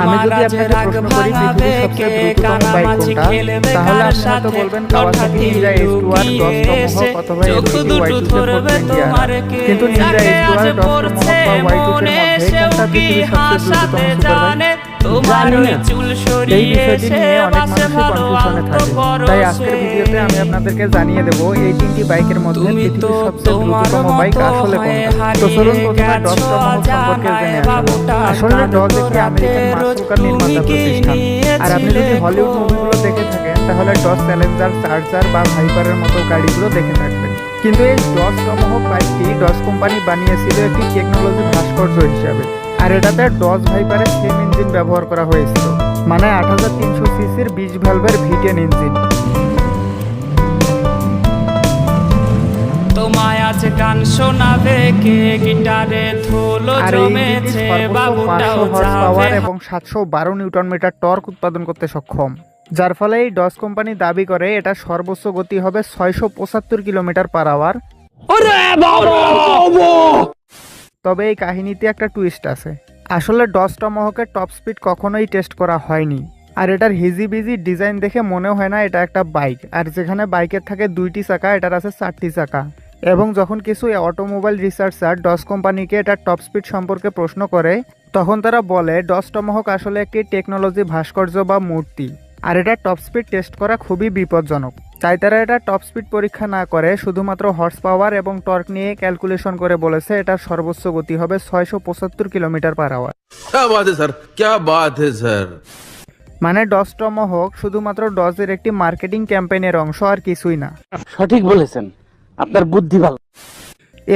আমি যদি আপনাকে প্রশ্ন করি পৃথিবীর সবচেয়ে দ্রুততম বাইক কোনটা, তাহলে আপনি হয়তো বলবেন Kawasaki Ninja H2R, Dodge Tomahawk অথবা MTT Y2K 420R। কিন্তু নিনজা H2R, ডজ টমাহক বা Y2K এর মধ্যে কোনটা পৃথিবীর সবচেয়ে দ্রুততম সুপার বাইক? জানি না। এই বিষয়টি নিয়ে অনেক মানুষই কনফিউশনে থাকে, তাই আজকের ভিডিওতে আমি আপনাদেরকে জানিয়ে দেব এই তিনটি বাইকের মধ্যে পৃথিবীর সবচেয়ে দ্রুততম বাইক আসলে কোনটা। তো চলুন প্রথমে ডজ টমাহক সম্পর্কে জেনে আসবো। আসলে ডজ একটি আমেরিকান মাসুল কার নির্মাতা প্রতিষ্ঠান। আর আপনি যদি হলিউড মুভিগুলো দেখে থাকেন তাহলে ডজ চ্যালেঞ্জার, চার্জার বা ভাইপারের মতো গাড়িগুলো দেখে থাকবেন। কিন্তু এই ডজ টমাহক বাইকটি ডজ কোম্পানি বানিয়েছিল একটি টেকনোলজি ভাস্কর্য হিসাবে। আর এটাতে ডজ ভাইপারের সেম ইঞ্জিন ব্যবহার করা হয়েছিল, মানে 8300 সিসির 20 ভ্যালভের V10 ইঞ্জিন। তোমায় আজ গান শোনাবে কে, গিটারে ধুলো জমেছে বাবুটাও পাওয়ার এবং 712 নিউটন মিটার টর্ক উৎপাদন করতে সক্ষম, যার ফলে এই ডজ কোম্পানি দাবি করে এটা সর্বোচ্চ গতি হবে 675 কিলোমিটার পার আওয়ার। তবে এই কাহিনীতে একটা টুইস্ট আছে। আসলে ডজ টমাহকের টপ স্পিড কখনোই টেস্ট করা হয়নি। আর এটার হিজিবিজি ডিজাইন দেখে মনে হয় না এটা একটা বাইক। আর যেখানে বাইকের থাকে 2টি চাকা, এটার আছে 4টি চাকা। এবং যখন কিছু অটোমোবাইল রিসার্চার ডজ কোম্পানিকে এটার টপ স্পিড সম্পর্কে প্রশ্ন করে, তখন তারা বলে ডজ টমাহক আসলে একটি টেকনোলজি ভাস্কর্য বা মূর্তি। আর এটা টপ স্পিড টেস্ট করা খুবই বিপজ্জনক, তাই তারা এটা টপ স্পিড পরীক্ষা না করে শুধুমাত্র হর্স পাওয়ার এবং টর্ক নিয়ে ক্যালকুলেশন করে বলেছে এটার সর্বোচ্চ গতি হবে 675 কিলোমিটার পার আওয়ার। क्या बात है सर। মানে ডজ টমাহক শুধুমাত্র ডজের একটি মার্কেটিং ক্যাম্পেইনের অংশ, আর কিছুই না। সঠিক বলেছেন, আপনার বুদ্ধি ভালো।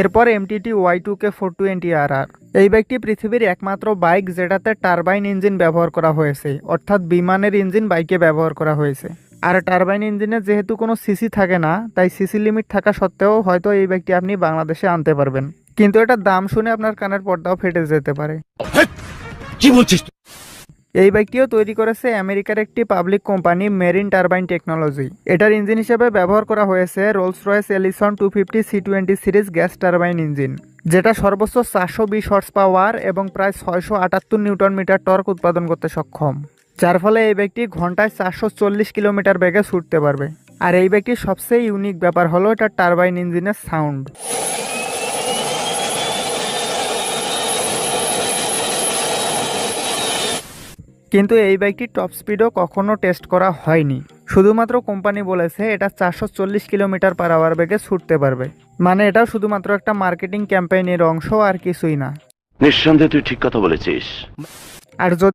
এরপর MTT Y2K 420RR। এই বাইকটি পৃথিবীর একমাত্র বাইক যেটাতে টারবাইন ইঞ্জিন ব্যবহার করা হয়েছে, অর্থাৎ বিমানের ইঞ্জিন বাইকে ব্যবহার করা হয়েছে। আর টারবাইন ইঞ্জিনে যেহেতু কোনো সিসি থাকে না, তাই সিসি লিমিট থাকা সত্ত্বেও হয়তো এই বাইকটি আপনি বাংলাদেশে আনতে পারবেন। কিন্তু এটার দাম শুনে আপনার কানের পর্দাও ফেটে যেতে পারে। কি বলছিস? এই বাইকটিও তৈরি করেছে আমেরিকার একটি public company Marine Turbine Technology. এটার ইঞ্জিন হিসেবে ব্যবহার করা হয়েছে Rolls Royce Allison 250 C20 series gas turbine engine, যেটা সর্বোচ্চ 420 হর্স পাওয়ার এবং প্রায় 678 নিউটন মিটার টর্ক উৎপাদন করতে সক্ষম, যার ফলে এই বাইকটি ঘন্টায় 440 কিলোমিটার বেগে ছুটতে পারবে। আর এই বাইকটির সবচেয়ে ইউনিক ব্যাপার হলো এটার টারবাইন ইঞ্জিনের সাউন্ড। কিন্তু এই বাইকটি টপ স্পিডও কখনো টেস্ট করা হয়নি। শুধুমাত্র কোম্পানি বলেছে এটা 440 কিলোমিটার পার আওয়ার বেগে ছুটতে পারবে। মানে এটা শুধুমাত্র একটা মার্কেটিং ক্যাম্পেইনের অংশ, আর কিছুই না। নিঃসন্দেহে তুই ঠিক কথা বলেছিস। আর যদি